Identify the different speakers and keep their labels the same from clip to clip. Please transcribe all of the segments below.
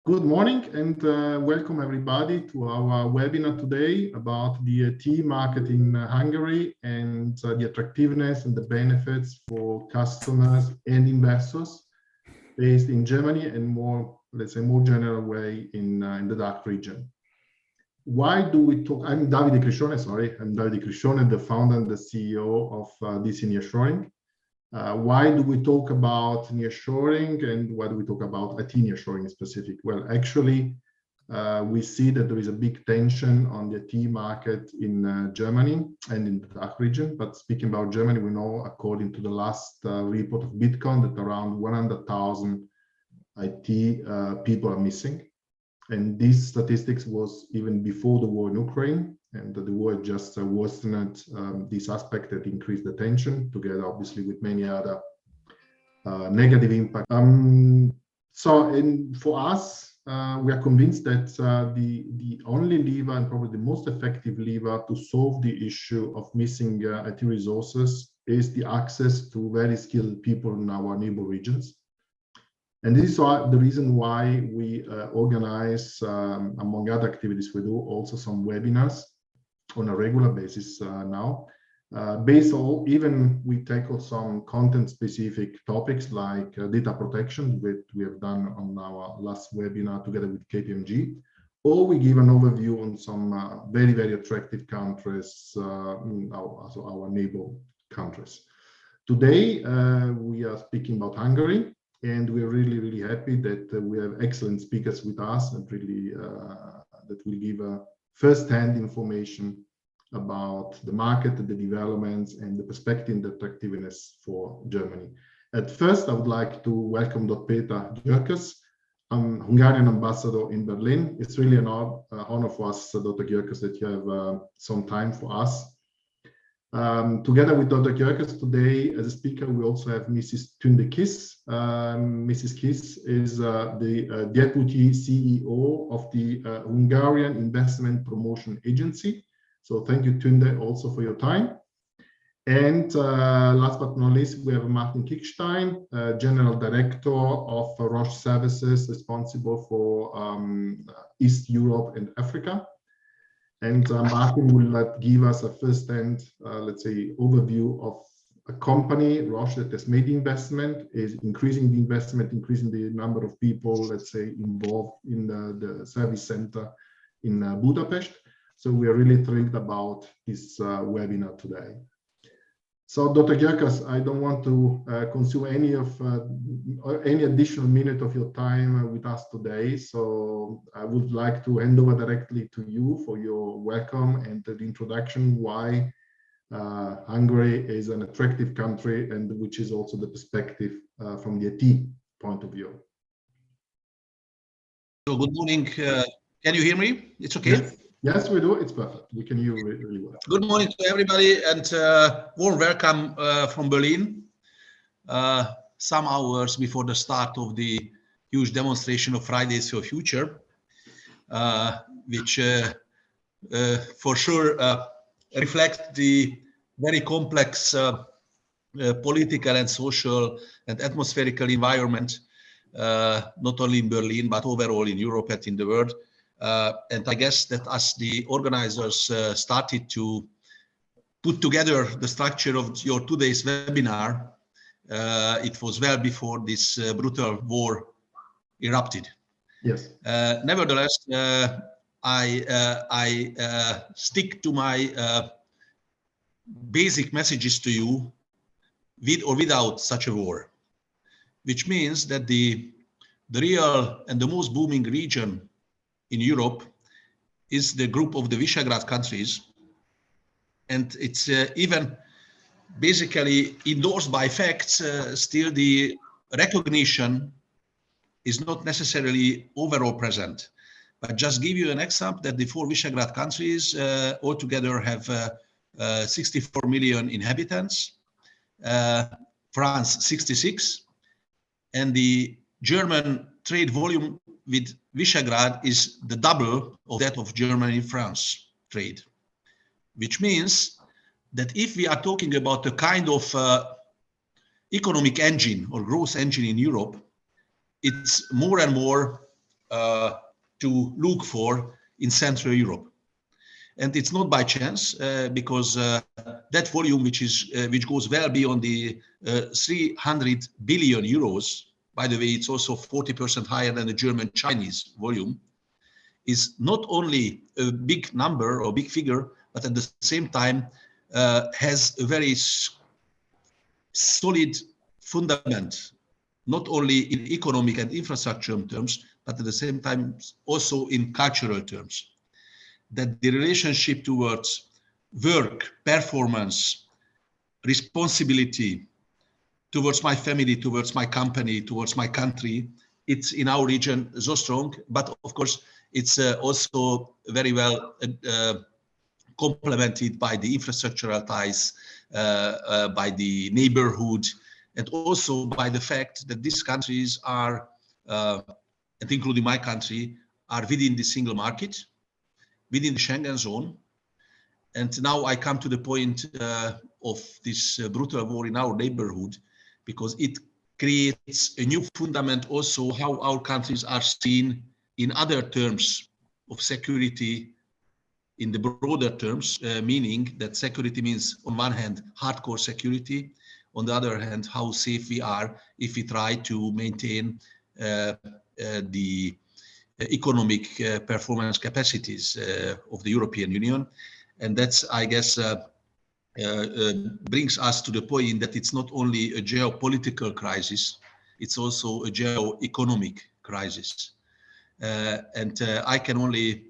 Speaker 1: Good morning and welcome everybody to our webinar today about the tea market in Hungary and the attractiveness and the benefits for customers and investors based in Germany and more, let's say, more general way in the DACH region. Why do we talk? I'm Davide Criscione, I'm Davide Criscione, the founder and the CEO of DC Nearshoring. Why do we talk about nearshoring and why do we talk about IT nearshoring in specific? Well, actually, we see that there is a big tension on the IT market in Germany and in the DACH region. But speaking about Germany, we know, according to the last report of Bitcoin, that around 100,000 IT people are missing. And these statistics was even before the war in Ukraine, and the war just worsened this aspect that increased the tension, together obviously with many other negative impact. For us, we are convinced that the only lever and probably the most effective lever to solve the issue of missing IT resources is the access to very skilled people in our neighbor regions. And this is the reason why we organize, among other activities we do, also some webinars on a regular basis now. Based on, even we tackle some content-specific topics like data protection, which we have done on our last webinar together with KPMG, or we give an overview on some very, very attractive countries, our neighbor countries. Today, we are speaking about Hungary. And we're really, really happy that we have excellent speakers with us and really that will give first-hand information about the market, the developments, and the perspective and the attractiveness for Germany. At first, I would like to welcome Dr. Péter GYÖRKÖS, Hungarian Ambassador in Berlin. It's really an honor for us, Dr. GYÖRKÖS, that you have some time for us. Together with Dr. GYÖRKÖS today as a speaker, we also have Mrs. Tünde Kiss. Mrs. Kiss is the Deputy CEO of the Hungarian Investment Promotion Agency. So thank you, Tünde, also for your time. And last but not least, we have Martin Kickstein, General Director of Roche Services, responsible for East Europe and Africa. And Martin will give us a first-hand, let's say, overview of a company, Roche, that has made the investment, is increasing the investment, increasing the number of people, let's say, involved in the service center in Budapest. So we are really thrilled about this webinar today. So, Dr. GYÖRKÖS, I don't want to consume any additional minute of your time with us today. So I would like to hand over directly to you for your welcome and the introduction why Hungary is an attractive country and which is also the perspective from the IT point of view.
Speaker 2: So good morning. Can you hear me? It's okay?
Speaker 1: Yes. Yes, we do. It's perfect. We can hear you really well.
Speaker 2: Good morning to everybody and warm welcome from Berlin. Some hours before the start of the huge demonstration of Fridays for Future, which for sure reflects the very complex political and social and atmospherical environment, not only in Berlin, but overall in Europe and in the world. And I guess that as the organizers started to put together the structure of your today's webinar, it was well before this brutal war erupted.
Speaker 1: Yes.
Speaker 2: Nevertheless, I stick to my basic messages to you with or without such a war, which means that the real and the most booming region in Europe is the group of the Visegrad countries. And it's even basically endorsed by facts, still the recognition is not necessarily overall present. But just give you an example that the 4 Visegrad countries altogether have 64 million inhabitants, France 66, and the German trade volume with Visegrad is the double of that of Germany and France trade, which means that if we are talking about a kind of economic engine or growth engine in Europe, it's more and more to look for in Central Europe. And it's not by chance, because that volume, which goes well beyond the 300 billion euros, by the way, it's also 40% higher than the German-Chinese volume, is not only a big number or big figure, but at the same time has a very solid fundament, not only in economic and infrastructure terms, but at the same time also in cultural terms. That the relationship towards work, performance, responsibility, towards my family, towards my company, towards my country, it's in our region so strong, but of course it's also very well complemented by the infrastructural ties, by the neighborhood, and also by the fact that these countries are, and including my country, are within the single market, within the Schengen zone. And now I come to the point of this brutal war in our neighborhood, because it creates a new fundament also how our countries are seen in other terms of security, in the broader terms, meaning that security means on one hand hardcore security, on the other hand how safe we are if we try to maintain the economic performance capacities of the European Union. And that's, I guess, brings us to the point that it's not only a geopolitical crisis, it's also a geo-economic crisis. And I can only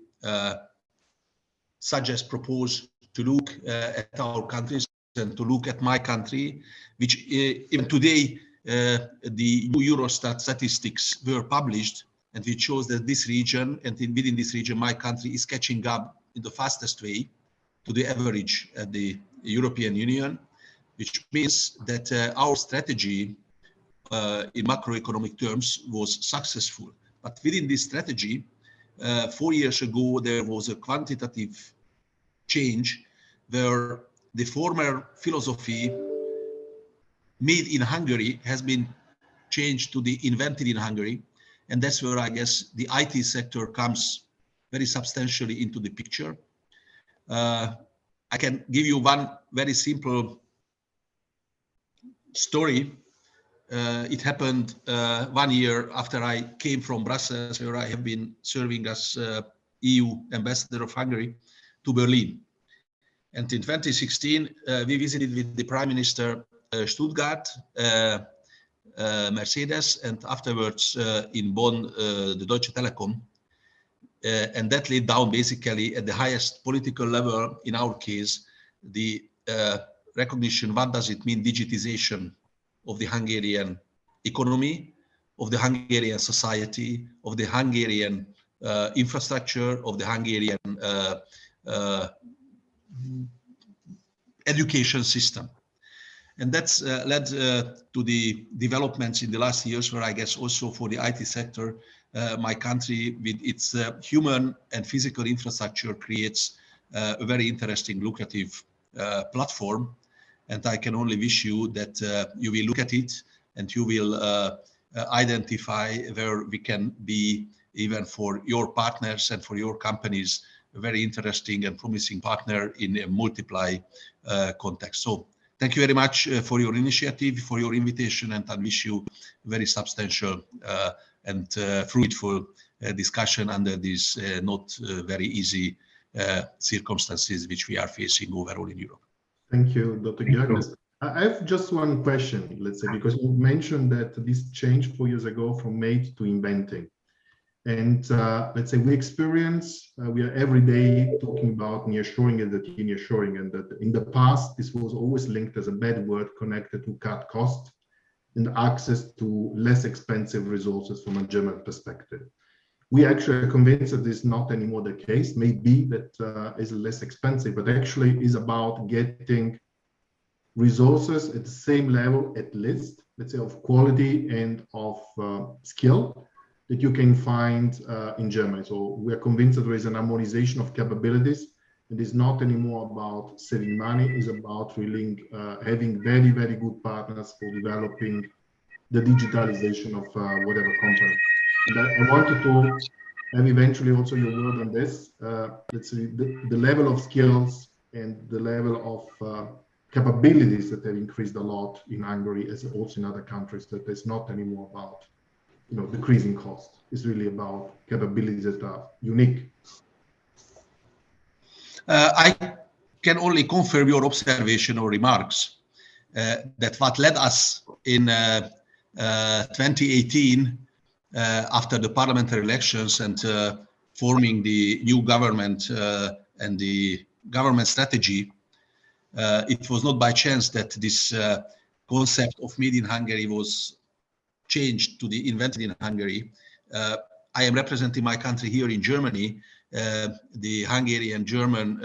Speaker 2: propose to look at our countries and to look at my country, which even today the Eurostat statistics were published, and which shows that this region, and within this region, my country is catching up in the fastest way to the average at the European Union, which means that our strategy in macroeconomic terms was successful. But within this strategy, 4 years ago, there was a quantitative change where the former philosophy made in Hungary has been changed to the invented in Hungary. And that's where I guess the IT sector comes very substantially into the picture. I can give you one very simple story. It happened 1 year after I came from Brussels, where I have been serving as EU Ambassador of Hungary to Berlin. And in 2016, we visited with the Prime Minister Stuttgart, Mercedes, and afterwards in Bonn, the Deutsche Telekom. And that laid down basically at the highest political level, in our case, the recognition, what does it mean, digitization of the Hungarian economy, of the Hungarian society, of the Hungarian infrastructure, of the Hungarian education system. And that's led to the developments in the last years, where I guess also for the IT sector, my country with its human and physical infrastructure creates a very interesting, lucrative platform. And I can only wish you that you will look at it and you will identify where we can be, even for your partners and for your companies, a very interesting and promising partner in a multiply context. So thank you very much for your initiative, for your invitation, and I wish you very substantial and fruitful discussion under these not very easy circumstances which we are facing overall in Europe.
Speaker 1: Thank you, Dr. GYÖRKÖS. I have just one question, let's say, because you mentioned that this changed 4 years ago from made to inventing. And let's say we are every day talking about nearshoring and the nearshoring, and that in the past, this was always linked as a bad word connected to cut costs and access to less expensive resources from a German perspective. We actually are convinced that this is not anymore the case. Maybe that is less expensive, but actually is about getting resources at the same level, at least, let's say, of quality and of skill that you can find in Germany. So we are convinced that there is an harmonization of capabilities. It is not anymore about saving money. It's about really having very, very good partners for developing the digitalization of whatever company. And I wanted to have eventually also your word on this. Let's say the level of skills and the level of capabilities that have increased a lot in Hungary, as also in other countries, that it's not anymore about decreasing cost. It's really about capabilities that are unique.
Speaker 2: I can only confirm your observation or remarks that what led us in 2018 after the parliamentary elections and forming the new government and the government strategy, it was not by chance that this concept of made in Hungary was changed to the invented in Hungary. I am representing my country here in Germany. The Hungarian German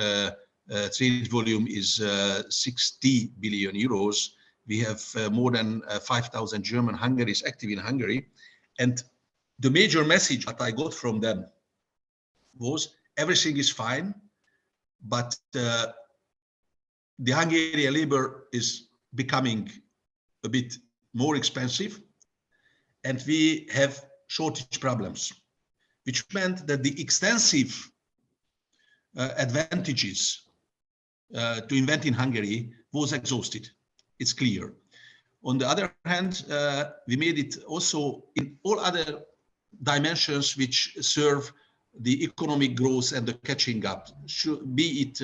Speaker 2: trade volume is 60 billion euros. We have more than 5,000 German Hungaries active in Hungary. And the major message that I got from them was everything is fine, but the Hungarian labor is becoming a bit more expensive and we have shortage problems, which meant that the extensive advantages to invent in Hungary was exhausted. It's clear. On the other hand, we made it also in all other dimensions which serve the economic growth and the catching up, be it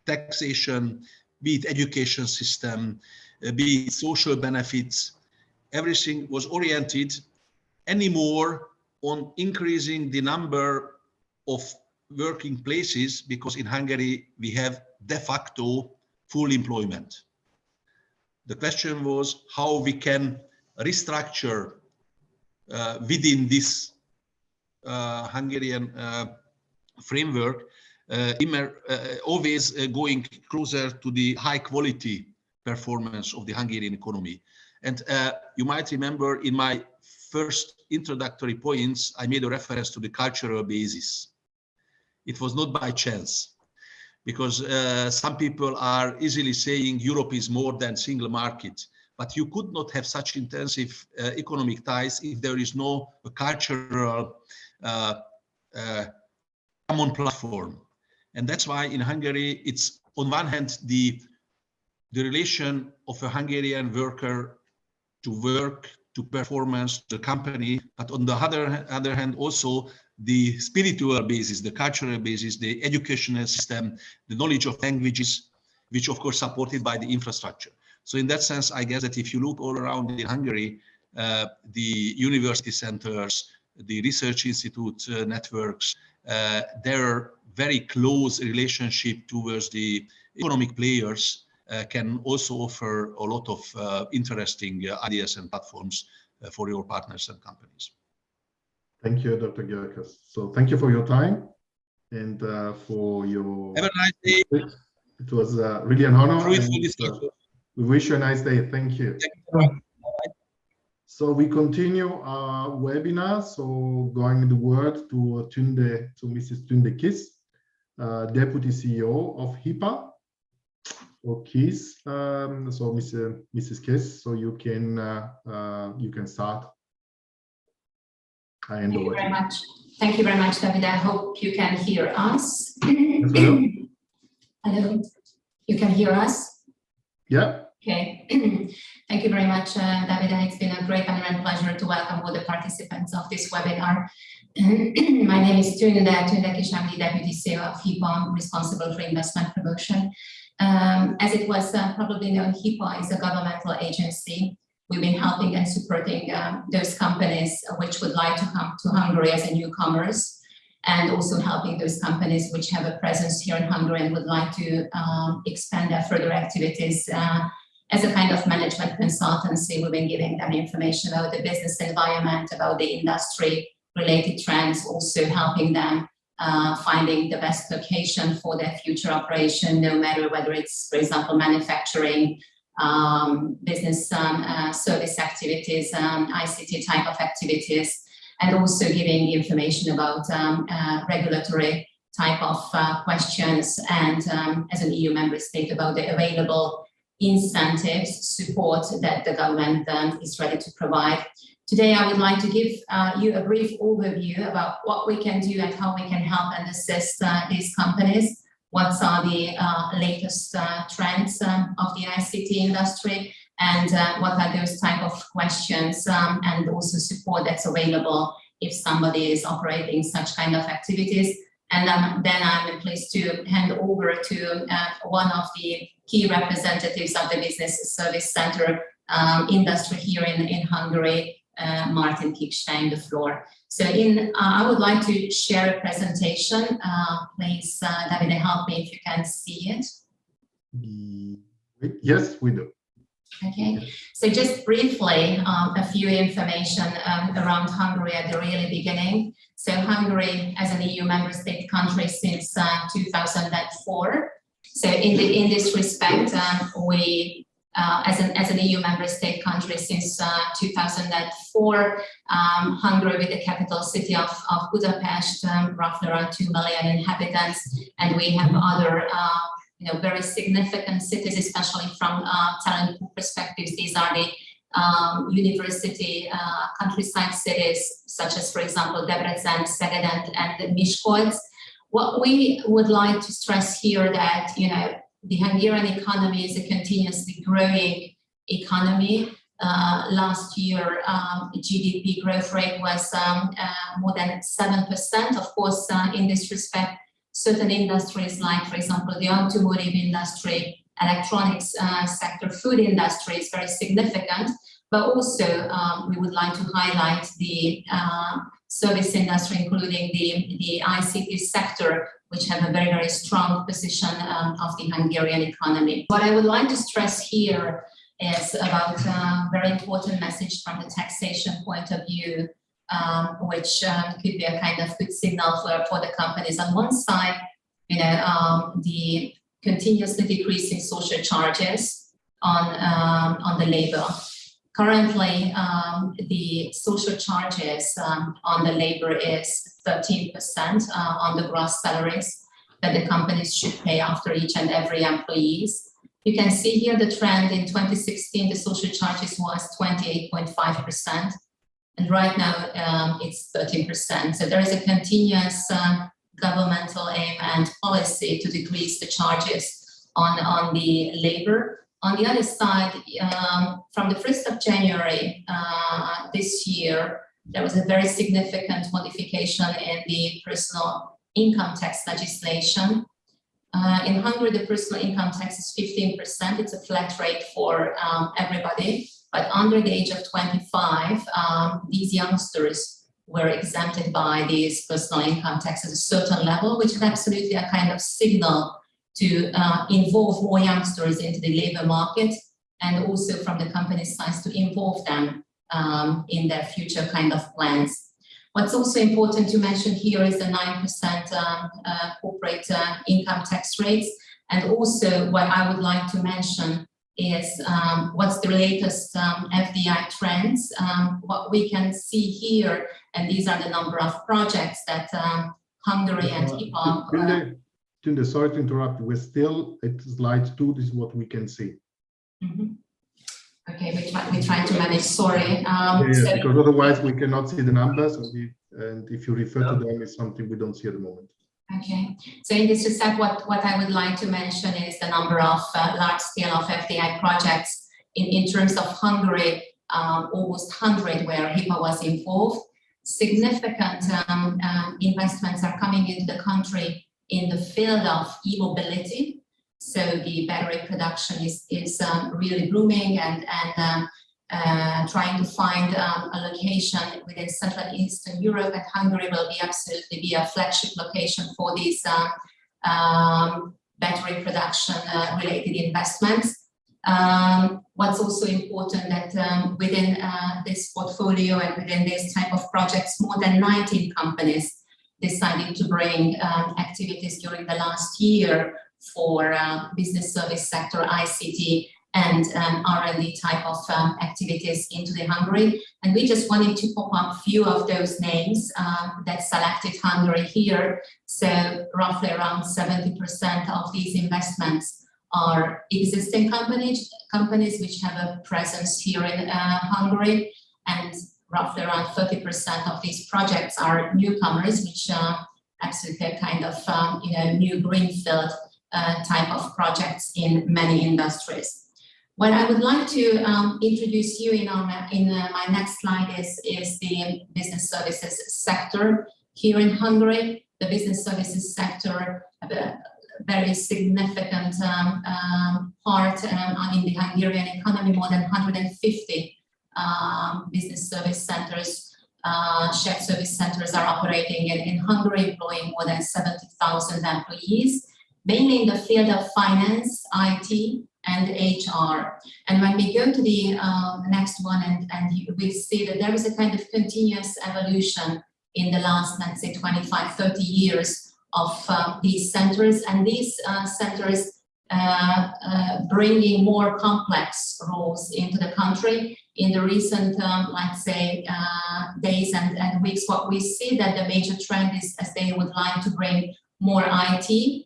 Speaker 2: taxation, be it education system, be it social benefits. Everything was oriented anymore on increasing the number of working places, because in Hungary we have de facto full employment. The question was how we can restructure within this Hungarian framework, always going closer to the high quality performance of the Hungarian economy. And you might remember in my first introductory points, I made a reference to the cultural basis. It was not by chance, because some people are easily saying Europe is more than single market, but you could not have such intensive economic ties if there is no cultural common platform. And that's why in Hungary, it's on one hand, the relation of a Hungarian worker to work, to performance, to the company, but on the other hand, also the spiritual basis, the cultural basis, the educational system, the knowledge of languages, which of course supported by the infrastructure. So in that sense, I guess that if you look all around in Hungary, the university centers, the research institute networks, their very close relationship towards the economic players can also offer a lot of interesting ideas and platforms for your partners and companies.
Speaker 1: Thank you, Dr. GYÖRKÖS. So thank you for your time and for your...
Speaker 2: Have a nice day.
Speaker 1: It was really an honor.
Speaker 2: Fruitful discussion.
Speaker 1: We wish you a nice day. Thank you.
Speaker 2: Thank you.
Speaker 1: So we continue our webinar. So going the word to Mrs. Tünde Kiss, Deputy CEO of HIPA. Or Kiss. So Mrs. Kiss, so you can start.
Speaker 3: Thank you very much. Thank you very much, David. I hope you can hear us.
Speaker 1: Hello.
Speaker 3: Hello. You can hear us?
Speaker 1: Yeah.
Speaker 3: Okay. Thank you very much, David. It's been a great honor and pleasure to welcome all the participants of this webinar. My name is Tünde Kiss. I'm the Deputy CEO of HIPA, responsible for investment promotion. As it was probably known, HIPA is a governmental agency. We've been helping and supporting those companies which would like to come to Hungary as a newcomers, and also helping those companies which have a presence here in Hungary and would like to expand their further activities. As a kind of management consultancy, we've been giving them information about the business environment, about the industry related trends, also helping them finding the best location for their future operation, no matter whether it's, for example, manufacturing, business service activities, ICT type of activities, and also giving information about regulatory type of questions, and as an EU member state about the available incentives, support that the government is ready to provide Today, I would like to give you a brief overview about what we can do and how we can help and assist these companies. What are the latest trends of the ICT industry, and what are those type of questions and also support that's available if somebody is operating such kind of activities. And then I'm pleased to hand over to one of the key representatives of the Business Service Center industry here in Hungary, Martin Kickstein, the floor. So I would like to share a presentation. Please, Davide, help me if you can see it.
Speaker 1: Yes, we do.
Speaker 3: Okay, so just briefly, a few information around Hungary at the really beginning. So Hungary as an EU member state country since 2004. So in this respect, we as an EU member state country since 2004, Hungary with the capital city of Budapest, roughly around 2 million inhabitants, and we have other very significant cities, especially from talent pool perspectives. These are the university countryside cities, such as, for example, Debrecen, Szeged, and Miskolc. What we would like to stress here that the Hungarian economy is a continuously growing economy. Last year, GDP growth rate was more than 7%. Of course, in this respect, certain industries like, for example, the automotive industry, electronics sector, food industry is very significant. But also, we would like to highlight the service industry, including the ICT sector, which have a very, very strong position of the Hungarian economy. What I would like to stress here is about a very important message from the taxation point of view, which could be a kind of good signal for the companies. On one side, the continuously decreasing social charges on the labor. Currently, the social charges on the labor is 13% on the gross salaries that the companies should pay after each and every employees. You can see here the trend in 2016, the social charges was 28.5%. And right now it's 13%. So there is a continuous governmental aim and policy to decrease the charges on the labor. On the other side, from the 1st of January this year, there was a very significant modification in the personal income tax legislation. In Hungary, the personal income tax is 15%. It's a flat rate for everybody. But under the age of 25, these youngsters were exempted by these personal income taxes at a certain level, which is absolutely a kind of signal to involve more youngsters into the labor market, and also from the company side to involve them in their future kind of plans. What's also important to mention here is the 9% corporate income tax rates. And also what I would like to mention is what's the latest FDI trends. What we can see here, and these are the number of projects that Hungary and HIPAA...
Speaker 1: Tunde, sorry to interrupt. We're still at slide 2. This is what we can see.
Speaker 3: Mm-hmm. Okay, we try to manage. Sorry.
Speaker 1: So, because otherwise we cannot see the numbers, and if you refer to them, it's something we don't see at the moment.
Speaker 3: Okay, so in this respect, what I would like to mention is the number of large scale of FDI projects in terms of Hungary, almost 100 where HIPAA was involved. Significant investments are coming into the country in the field of e-mobility. So the battery production is really booming, and trying to find a location within Central and Eastern Europe, and Hungary will absolutely be a flagship location for these battery production related investments. What's also important that within this portfolio and within this type of projects, more than 19 companies decided to bring activities during the last year for business service sector, ICT, and R&D type of activities into the Hungary. And we just wanted to pop up a few of those names that selected Hungary here. So roughly around 70% of these investments are existing companies which have a presence here in Hungary. And roughly around 30% of these projects are newcomers, which absolutely a kind of new greenfield type of projects in many industries. What I would like to introduce you in my next slide is the business services sector here in Hungary. The business services sector, a very significant part in the Hungarian economy. More than 150 business service centers, shared service centers are operating in Hungary, employing more than 70,000 employees, mainly in the field of finance, IT, and HR. And when we go to the next one, and we see that there is a kind of continuous evolution in the last, let's say, 25, 30 years of these centers, and these centers bringing more complex roles into the country. In the recent, let's say, days and weeks, what we see that the major trend is as they would like to bring more IT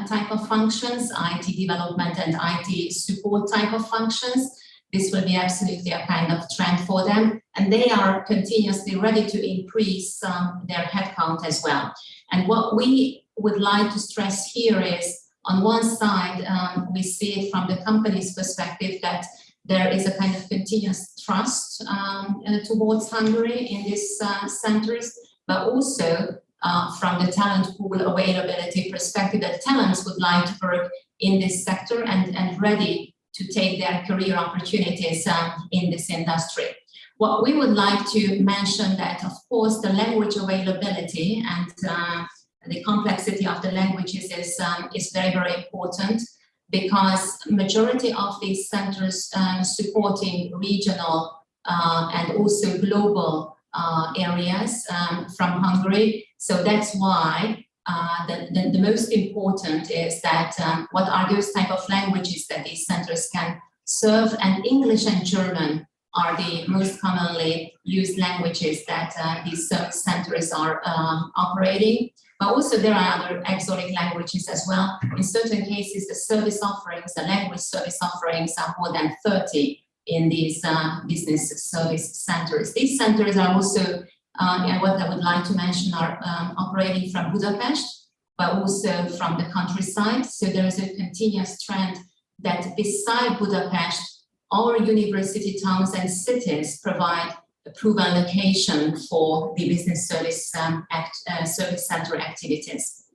Speaker 3: type of functions, IT development and IT support type of functions. This will be absolutely a kind of trend for them, and they are continuously ready to increase their headcount as well. And what we would like to stress here is, on one side, we see it from the company's perspective that there is a kind of continuous trust towards Hungary in these centers, but also from the talent pool availability perspective, that talents would like to work in this sector and ready to take their career opportunities in this industry. What we would like to mention that, of course, the language availability and the complexity of the languages is very, very important, because majority of these centers supporting regional and also global areas from Hungary. So that's why the most important is that what are those type of languages that these centers can serve, and English and German are the most commonly used languages that these service centers are operating. But also there are other exotic languages as well. In certain cases, the service offerings, the language service offerings are more than 30 in these business service centers. These centers are also, what I would like to mention, are operating from Budapest, but also from the countryside. So there is a continuous trend that beside Budapest, our university towns and cities provide a proven location for the business service service center activities.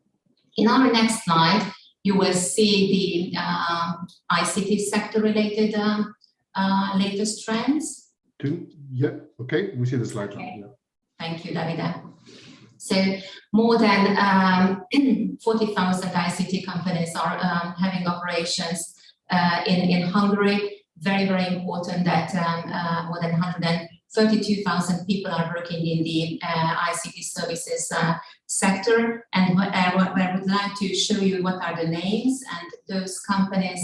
Speaker 3: In our next slide, you will see the ICT sector related latest trends.
Speaker 1: Yeah, okay, we see the slide.
Speaker 3: Okay.
Speaker 1: Yeah.
Speaker 3: Thank you, Davide. So more than 40,000 ICT companies are having operations in Hungary. Very, very important that more than 132,000 people are working in the ICT services sector. And what I would like to show you what are the names and those companies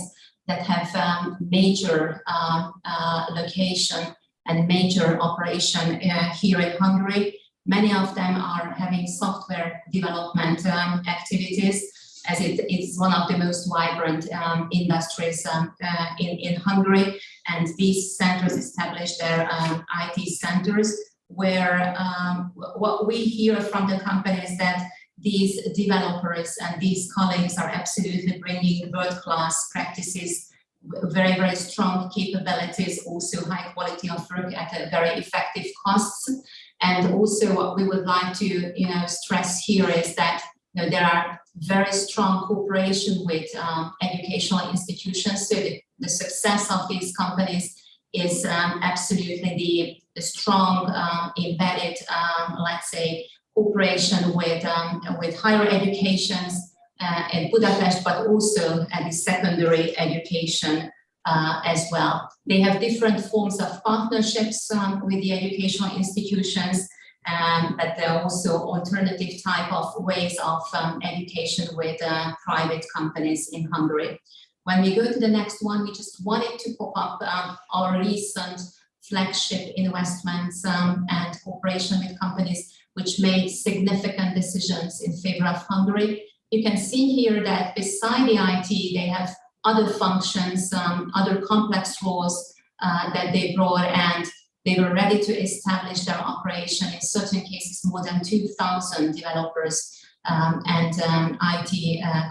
Speaker 3: that have major location and major operation here in Hungary. Many of them are having software development activities, as it is one of the most vibrant industries in Hungary. And these centers establish their IT centers, where what we hear from the companies that these developers and these colleagues are absolutely bringing world-class practices, very, very strong capabilities, also high quality of work at a very effective costs. And also what we would like to stress here is that there are very strong cooperation with educational institutions. So the success of these companies is absolutely the strong embedded, let's say, cooperation with higher educations in Budapest, but also at the secondary education as well. They have different forms of partnerships with the educational institutions, but there are also alternative type of ways of education with private companies in Hungary. When we go to the next one, we just wanted to pop up our recent flagship investments and cooperation with companies which made significant decisions in favor of Hungary. You can see here that beside the IT, they have other functions, other complex roles that they brought, and They were ready to establish their operation. In certain cases, more than 2,000 developers and IT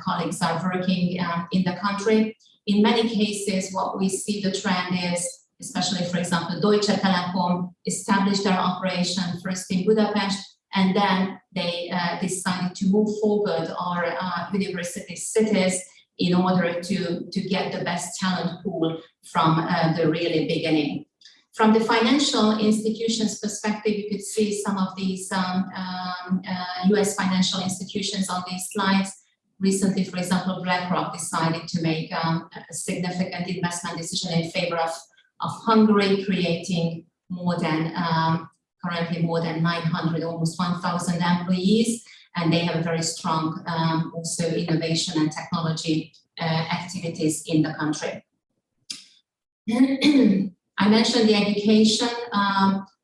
Speaker 3: colleagues are working in the country. In many cases, what we see the trend is, especially, for example, Deutsche Telekom established their operation first in Budapest, and then they decided to move forward our university cities in order to get the best talent pool from the really beginning. From the financial institutions perspective, you could see some of these US financial institutions on these slides. Recently, for example, BlackRock decided to make a significant investment decision in favor of Hungary, creating more than currently more than 900, almost 1,000 employees, and they have a very strong also innovation and technology activities in the country. I mentioned the education.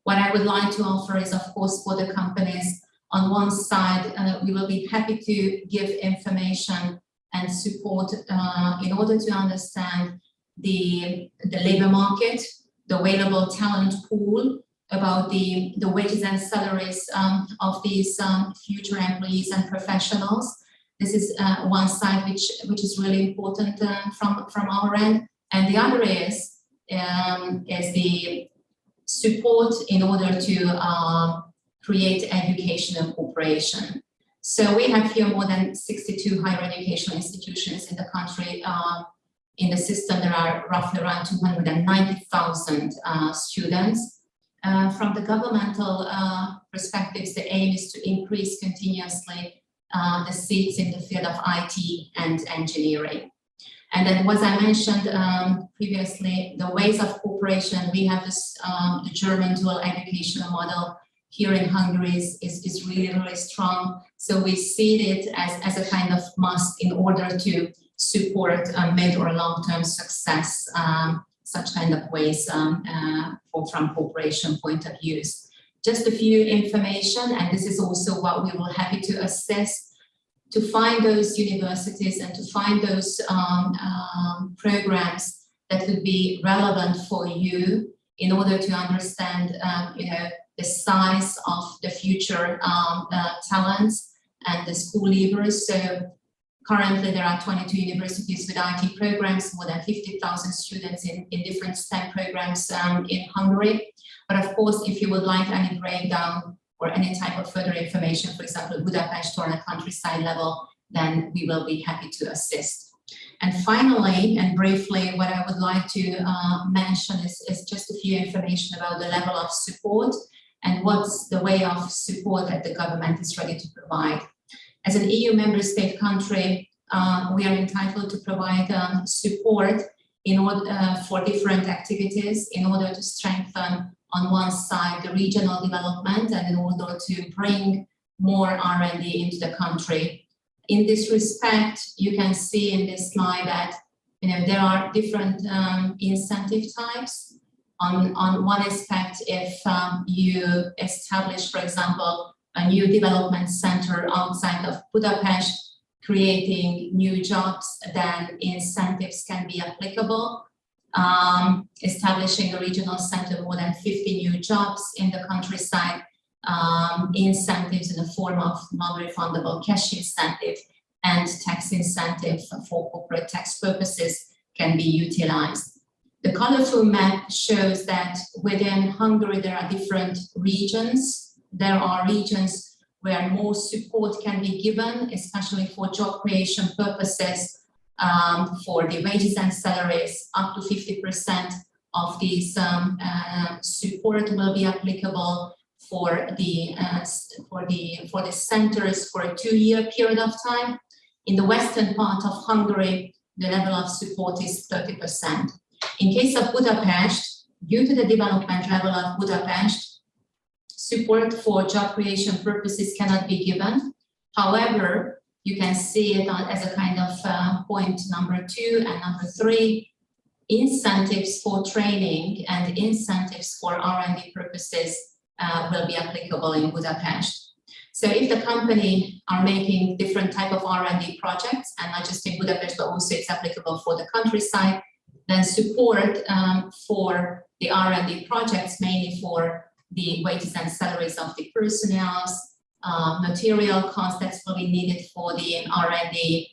Speaker 3: What I would like to offer is, of course, for the companies, on one side, we will be happy to give information and support in order to understand the labor market, the available talent pool, about the wages and salaries of these future employees and professionals. This is one side which is really important from our end, and the other is the support in order to create educational cooperation. So we have here more than 62 higher educational institutions in the country. In the system, there are roughly around 290,000 students. From the governmental perspectives, the aim is to increase continuously the seats in the field of IT and engineering. And then, as I mentioned previously, the ways of cooperation, we have this the German dual educational model here in Hungary is really, really strong. So we see it as a kind of must in order to support mid or long-term success, such kind of ways from cooperation point of views. Just a few information, and this is also what we will happy to assist, to find those universities and to find those programs that would be relevant for you in order to understand, the size of the future talents and the school leavers. So currently there are 22 universities with IT programs, more than 50,000 students in different STEM programs in Hungary. But of course, if you would like any breakdown or any type of further information, for example, Budapest or on a countryside level, then we will be happy to assist. And finally, and briefly, what I would like to mention is just a few information about the level of support and what's the way of support that the government is ready to provide. As an EU member state country, we are entitled to provide support in order for different activities in order to strengthen, on one side, the regional development and in order to bring more R&D into the country. In this respect, you can see in this slide that there are different incentive types. On one aspect, if you establish, for example, a new development center outside of Budapest, creating new jobs, then incentives can be applicable. Establishing a regional center, more than 50 new jobs in the countryside, incentives in the form of non-refundable cash incentive and tax incentive for corporate tax purposes can be utilized. The colorful map shows that within Hungary there are different regions. There are regions where more support can be given, especially for job creation purposes, for the wages and salaries. Up to 50% of these support will be applicable for the centers for a 2-year period of time. In the western part of Hungary, the level of support is 30%. In case of Budapest, due to the development level of Budapest, support for job creation purposes cannot be given. However, you can see it as a kind of point number 2 and number 3, incentives for training and incentives for R&D purposes will be applicable in Budapest. So if the company are making different type of R&D projects, and not just in Budapest, but also it's applicable for the countryside, then support for the R&D projects mainly for the wages and salaries of the personnel, material costs that's probably needed for the R&D,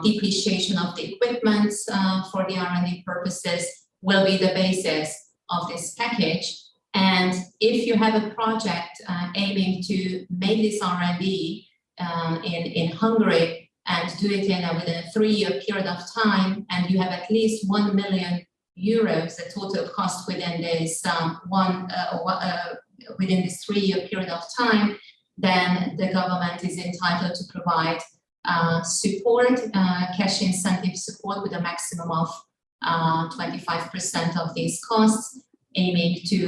Speaker 3: depreciation of the equipment for the R&D purposes will be the basis of this package. And if you have a project aiming to make this R&D in Hungary and do it within a 3-year period of time, and you have at least 1 million euros, the total cost within this within this 3-year period of time, then the government is entitled to provide support, cash incentive support with a maximum of 25% of these costs, aiming to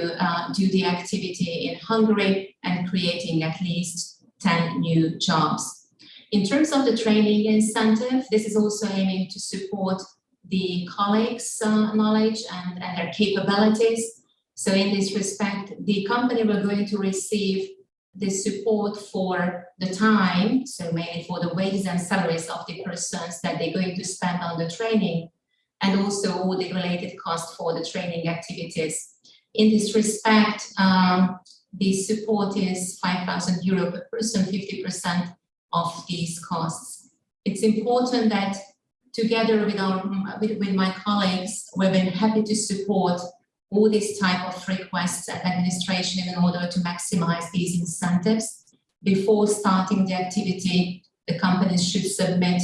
Speaker 3: do the activity in Hungary and creating at least 10 new jobs. In terms of the training incentive, this is also aiming to support the colleagues' knowledge and their capabilities. So in this respect, the company will going to receive the support for the time, so mainly for the wages and salaries of the persons that they're going to spend on the training, and also all the related costs for the training activities. In this respect, the support is 5,000 euro per person, 50% of these costs. It's important that together with my colleagues, we've been happy to support all these type of requests and administration in order to maximize these incentives. Before starting the activity, the companies should submit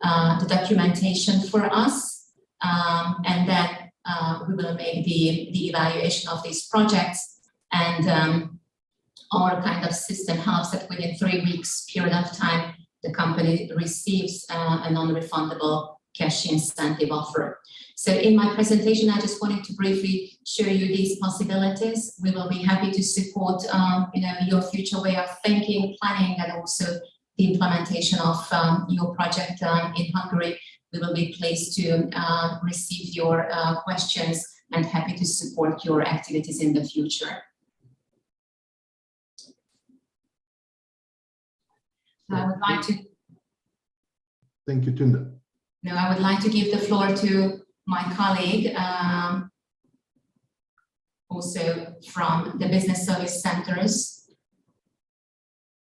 Speaker 3: the documentation for us, and then we will make the evaluation of these projects, and our kind of system helps that within 3 weeks period of time, the company receives a non-refundable cash incentive offer. So in my presentation, I just wanted to briefly show you these possibilities. We will be happy to support your future way of thinking, planning, and also the implementation of your project in Hungary. We will be pleased to receive your questions and happy to support your activities in the future. I would like to...
Speaker 1: Thank you, Tünde.
Speaker 3: No, I would like to give the floor to my colleague, also from the business service centers.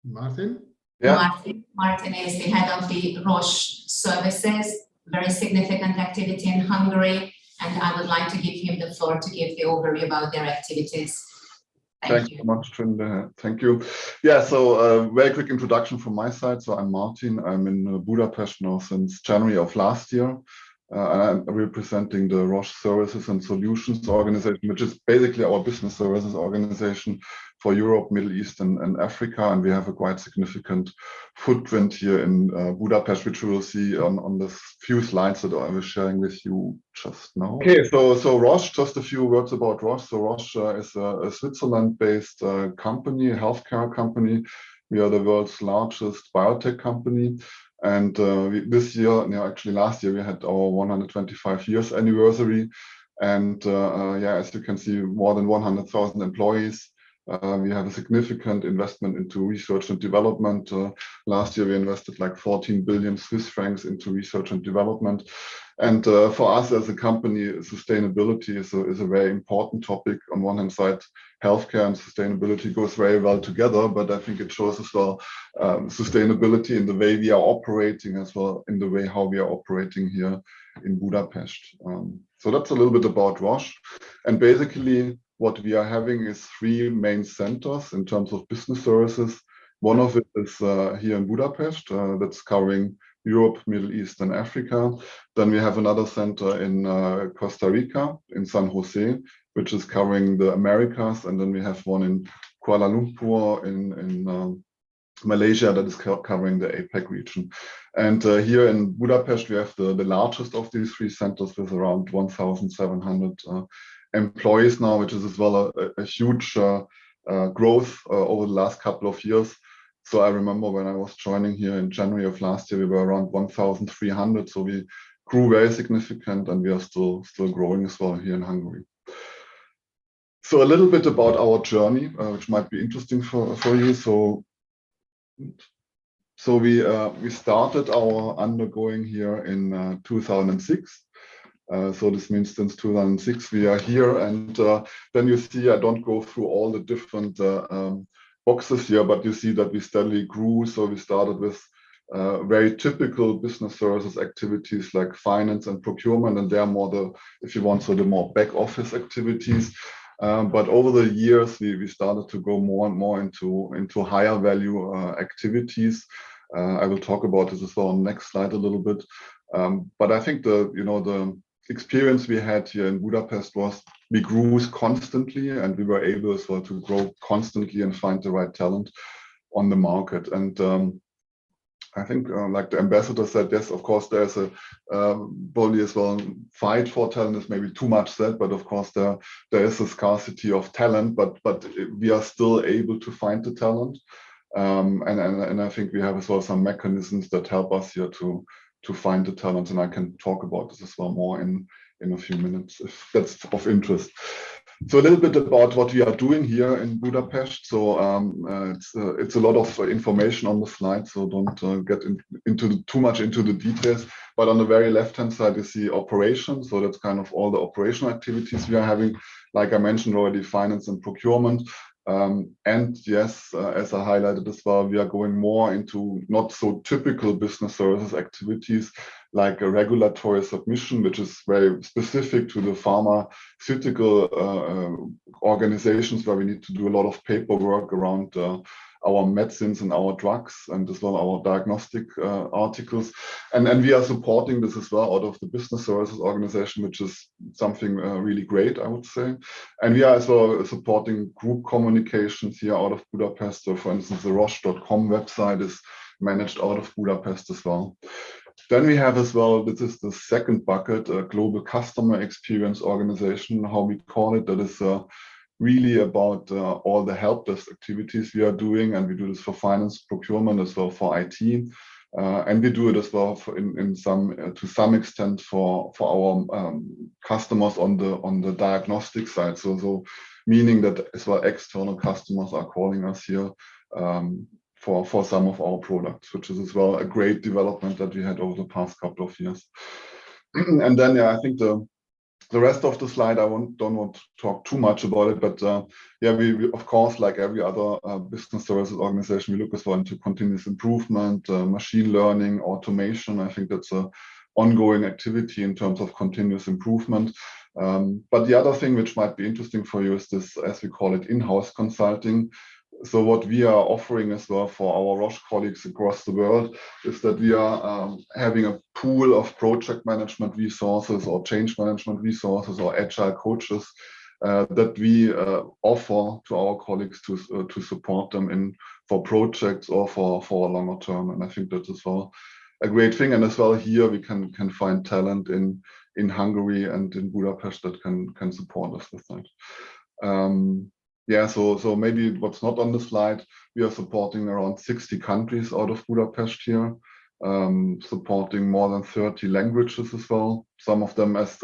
Speaker 1: Martin?
Speaker 4: Yeah.
Speaker 3: Martin is the head of the Roche Services, very significant activity in Hungary, and I would like to give him the floor to give the overview about their activities.
Speaker 4: Thank you so much, Tünde. Thank you. Yeah, so a very quick introduction from my side. So I'm Martin. I'm in Budapest now since January of last year. And I'm representing the Roche Services and Solutions organization, which is basically our business services organization for Europe, Middle East, and Africa. And we have a quite significant footprint here in Budapest, which we will see on the few slides that I was sharing with you just now. Okay, so Roche, just a few words about Roche. So Roche is a Switzerland-based company, a healthcare company. We are the world's largest biotech company. And this year, actually last year, we had our 125 years anniversary. And yeah, as you can see, more than 100,000 employees. We have a significant investment into research and development. Last year, we invested like 14 billion Swiss francs into research and development. And for us as a company, sustainability is a very important topic. On one hand side, healthcare and sustainability goes very well together, but I think it shows as well sustainability in the way we are operating as well, in the way how we are operating here in Budapest. So that's a little bit about Roche. And basically, what we are having is 3 main centers in terms of business services. One of it is here in Budapest, that's covering Europe, Middle East, and Africa. Then we have another center in Costa Rica, in San Jose, which is covering the Americas. And then we have one in Kuala Lumpur in Malaysia that is covering the APAC region. And here in Budapest, we have the largest of these 3 centers with around 1,700 employees now, which is as well a huge growth over the last couple of years. So I remember when I was joining here in January of last year, we were around 1,300. So we grew very significant, and we are still growing as well here in Hungary. So a little bit about our journey, which might be interesting for you. So we started our undergoing here in 2006. So this means since 2006 we are here, and then you see, I don't go through all the different boxes here, but you see that we steadily grew. So we started with very typical business services activities like finance and procurement, and they're more the, if you want, so the more back office activities. But over the years, we started to go more and more into higher value activities. I will talk about this as well on the next slide a little bit. But I think the experience we had here in Budapest was we grew constantly, and we were able as well to grow constantly and find the right talent on the market. And I think, like the ambassador said, yes, of course, there's a probably as well fight for talent is maybe too much said, but of course there is a scarcity of talent, but we are still able to find the talent, and I think we have as well some mechanisms that help us here to find the talent, and I can talk about this as well more in a few minutes if that's of interest. So a little bit about what we are doing here in Budapest. So it's a lot of information on the slide, so don't get too much into the details. But on the very left-hand side, you see operations. So that's kind of all the operational activities we are having. Like I mentioned already, finance and procurement. And yes, as I highlighted as well, we are going more into not so typical business services activities like a regulatory submission, which is very specific to the pharmaceutical organizations, where we need to do a lot of paperwork around our medicines and our drugs, and as well our diagnostic articles. And we are supporting this as well out of the business services organization, which is something really great, I would say. And we are as well supporting group communications here out of Budapest. So for instance, the Roche.com website is managed out of Budapest as well. Then we have as well, this is the second bucket, a global customer experience organization, how we call it. That is really about all the help desk activities we are doing, and we do this for finance, procurement, as well for IT, and we do it as well for to some extent for our customers on the diagnostic side. So meaning that as well external customers are calling us here for some of our products, which is as well a great development that we had over the past couple of years. And then, yeah, I think the rest of the slide, I don't want to talk too much about it, but yeah, we of course, like every other business services organization, we look as well into continuous improvement, machine learning, automation. I think that's an ongoing activity in terms of continuous improvement. But the other thing which might be interesting for you is this, as we call it, in-house consulting. So what we are offering as well for our Roche colleagues across the world is that we are having a pool of project management resources or change management resources or agile coaches that we offer to our colleagues to support them for projects or for a longer term. And I think that's as well a great thing. And as well here we can find talent in Hungary and in Budapest that can support us with that. Yeah, so maybe what's not on the slide, we are supporting around 60 countries out of Budapest here, supporting more than 30 languages as well. Some of them, as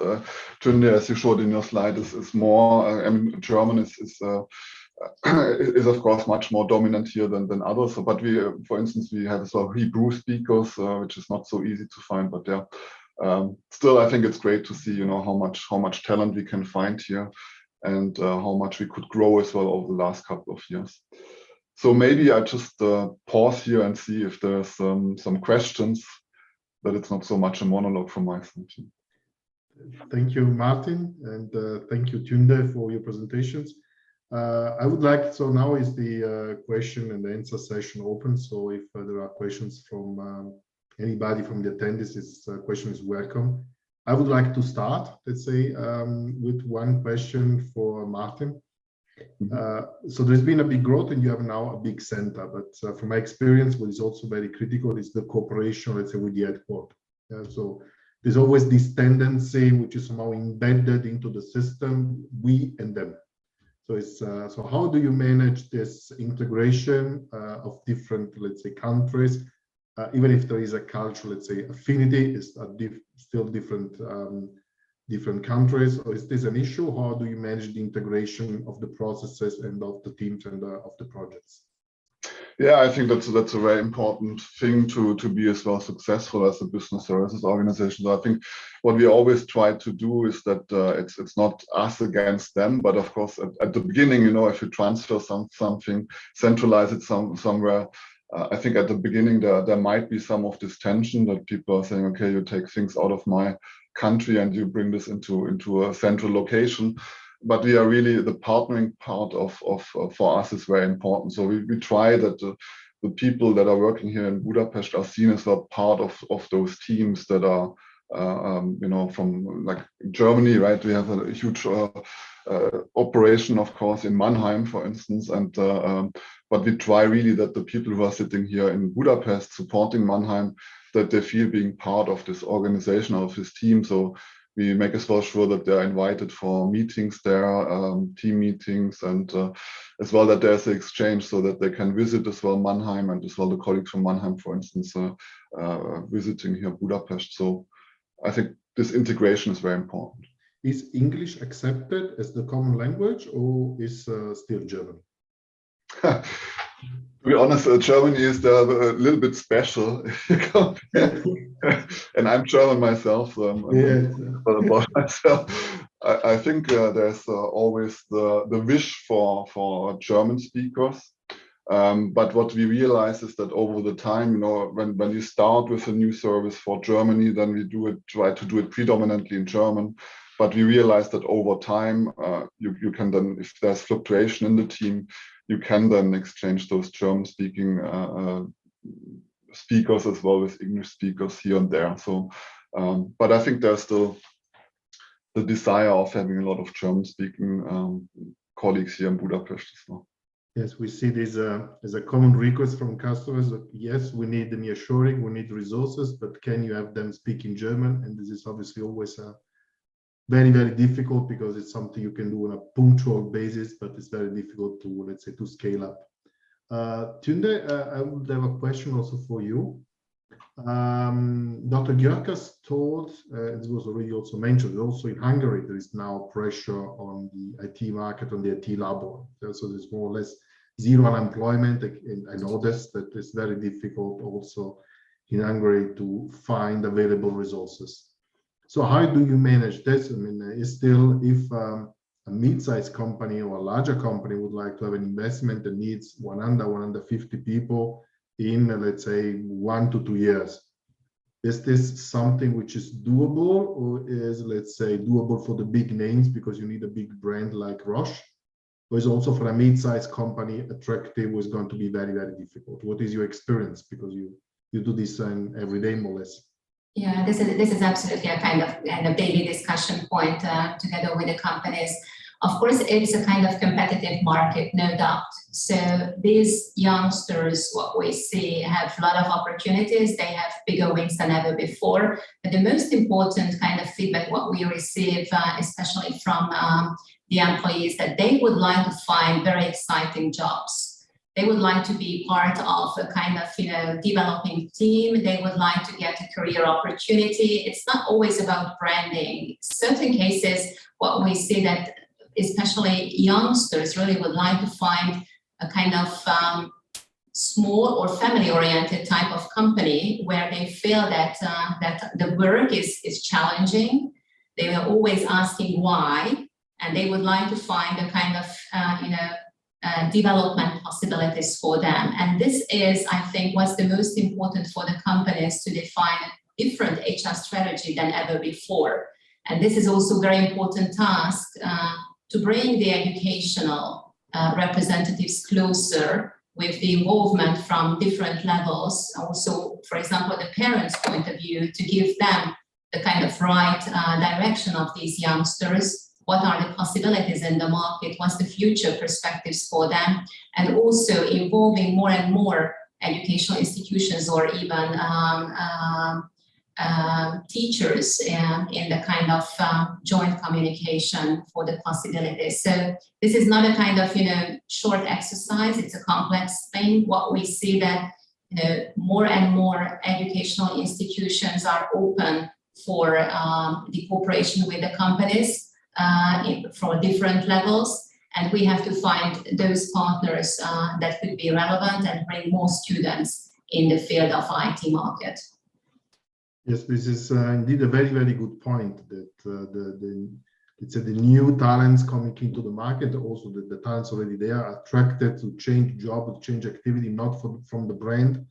Speaker 4: Tunde, as you showed in your slide, is more. I mean, German is of course much more dominant here than others. So, but we, for instance, we have as well Hebrew speakers, which is not so easy to find. But yeah, still, I think it's great to see, how much talent we can find here, and how much we could grow as well over the last couple of years. So maybe I just pause here and see if there's some questions, that it's not so much a monologue from my side.
Speaker 1: Thank you, Martin, and thank you, Tunde, for your presentations. I would like, so now is the question and answer session open. So if there are questions from anybody from the attendees, this question is welcome. I would like to start, let's say, with one question for Martin. So there's been a big growth and you have now a big center, but from my experience, what is also very critical is the cooperation, let's say, with the headquarters. So there's always this tendency, which is somehow embedded into the system, we and them. So it's so how do you manage this integration of different, let's say, countries? Even if there is a cultural, let's say, affinity, is still different countries, or is this an issue? How do you manage the integration of the processes and of the teams and of the projects?
Speaker 4: Yeah, I think that's a very important thing to be as well successful as a business services organization. So I think what we always try to do is that it's not us against them, but of course at the beginning, you know, if you transfer something, centralize it somewhere, I think at the beginning there might be some of this tension that people are saying, okay, you take things out of my country and you bring this into a central location. But we are really, the partnering part of for us is very important. So we try that the people that are working here in Budapest are seen as a part of those teams that are, you know, from like Germany, right? We have a huge operation, of course, in Mannheim, for instance, and but we try really that the people who are sitting here in Budapest supporting Mannheim, that they feel being part of this organization, of this team. So we make as well sure that they're invited for meetings there, team meetings, and as well that there's an exchange so that they can visit as well Mannheim, and as well the colleagues from Mannheim, for instance, visiting here Budapest. So I think this integration is very important.
Speaker 1: Is English accepted as the common language, or is still German?
Speaker 4: To be honest, Germany is a little bit special, and I'm German myself, so about myself. I think there's always the wish for German speakers, but what we realize is that over the time, you know, when you start with a new service for Germany, then we try to do it predominantly in German. But we realize that over time, you can then, if there's fluctuation in the team, you can then exchange those German-speaking speakers as well with English speakers here and there. So, but I think there's still the desire of having a lot of German-speaking colleagues here in Budapest as well.
Speaker 1: Yes, we see this as a common request from customers. That, yes, we need the nearshoring, we need resources, but can you have them speaking German? And this is obviously always very, very difficult, because it's something you can do on a punctual basis, but it's very difficult to, let's say, to scale up. Tunde, I would have a question also for you. Dr. GYÖRKÖS told, it was already also mentioned, also in Hungary, there is now pressure on the IT market, on the IT labor. So there's more or less zero unemployment. And I know that it's very difficult also in Hungary to find available resources. So how do you manage this? I mean, is still, if a mid-sized company or a larger company would like to have an investment that needs 150 people in, let's say, 1 to 2 years, is this something which is doable, or is, let's say, doable for the big names because you need a big brand like Roche? Or is also for a mid-sized company attractive, or is going to be very, very difficult? What is your experience? Because you do this every day, more or less.
Speaker 3: Yeah, this is absolutely a kind of daily discussion point together with the companies. Of course, it's a kind of competitive market, no doubt. So these youngsters, what we see, have a lot of opportunities. They have bigger wings than ever before. But the most important kind of feedback, what we receive, especially from the employees, that they would like to find very exciting jobs. They would like to be part of a kind of, you know, developing team. They would like to get a career opportunity. It's not always about branding. Certain cases, what we see that especially youngsters really would like to find a kind of small or family-oriented type of company where they feel that that the work is challenging. They are always asking why, and they would like to find a kind of development possibilities for them. And this is, I think, what's the most important for the companies, to define a different HR strategy than ever before. And this is also a very important task to bring the educational representatives closer with the involvement from different levels. Also, for example, the parents' point of view, to give them the kind of right direction of these youngsters. What are the possibilities in the market? What's the future perspectives for them? And also involving more and more educational institutions, or even teachers in the kind of joint communication for the possibilities. So this is not a kind of, you know, short exercise. It's a complex thing. What we see that, you know, more and more educational institutions are open for the cooperation with the companies for different levels. And we have to find those partners that could be relevant and bring more students in the field of IT market.
Speaker 1: Yes, this is indeed a very, very good point, that let's say the new talents coming into the market, also the talents already there, are attracted to change job, to change activity, not from the brand,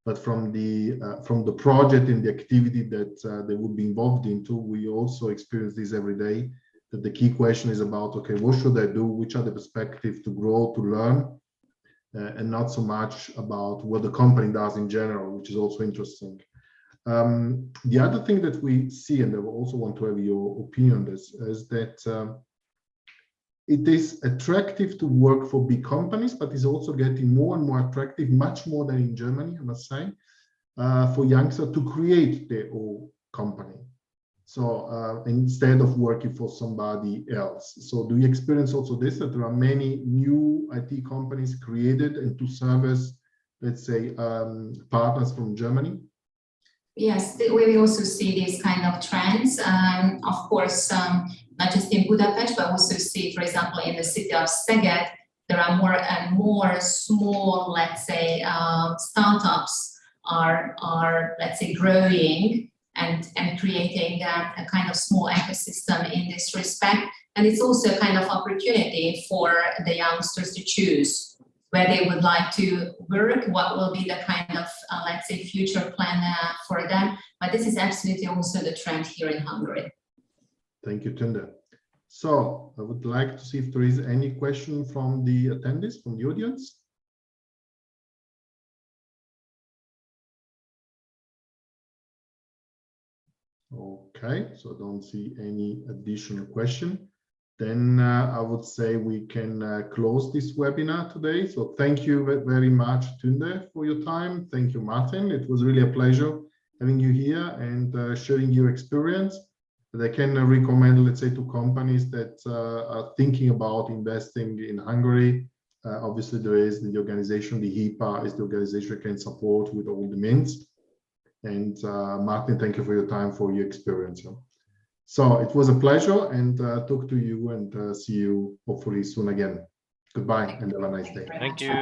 Speaker 1: but from the project and the activity that they would be involved into. We also experience this every day, that the key question is about, okay, what should I do? Which are the perspectives to grow, to learn, and not so much about what the company does in general, which is also interesting. The other thing that we see, and I also want to have your opinion on this, is that it is attractive to work for big companies, but it's also getting more and more attractive, much more than in Germany, I must say, for youngsters to create their own company. So instead of working for somebody else. So do you experience also this, that there are many new IT companies created and to service, let's say, partners from Germany?
Speaker 3: Yes, we also see these kind of trends. Of course, not just in Budapest, but also see, for example, in the city of Szeged, there are more and more small, let's say, startups are let's say, growing and creating a kind of small ecosystem in this respect. And it's also a kind of opportunity for the youngsters to choose where they would like to work, what will be the kind of, let's say, future plan for them. But this is absolutely also the trend here in Hungary.
Speaker 1: Thank you, Tunde. So I would like to see if there is any question from the attendees, from the audience. Okay, so I don't see any additional question. Then I would say we can close this webinar today. So thank you very much, Tunde, for your time. Thank you, Martin. It was really a pleasure having you here and sharing your experience. That I can recommend, let's say, to companies that are thinking about investing in Hungary. Obviously, there is the organization, the HIPA is the organization that can support with all the means. And Martin, thank you for your time, for your experience. So it was a pleasure, and talk to you and see you hopefully soon again. Goodbye and have a nice day.
Speaker 5: Thank you.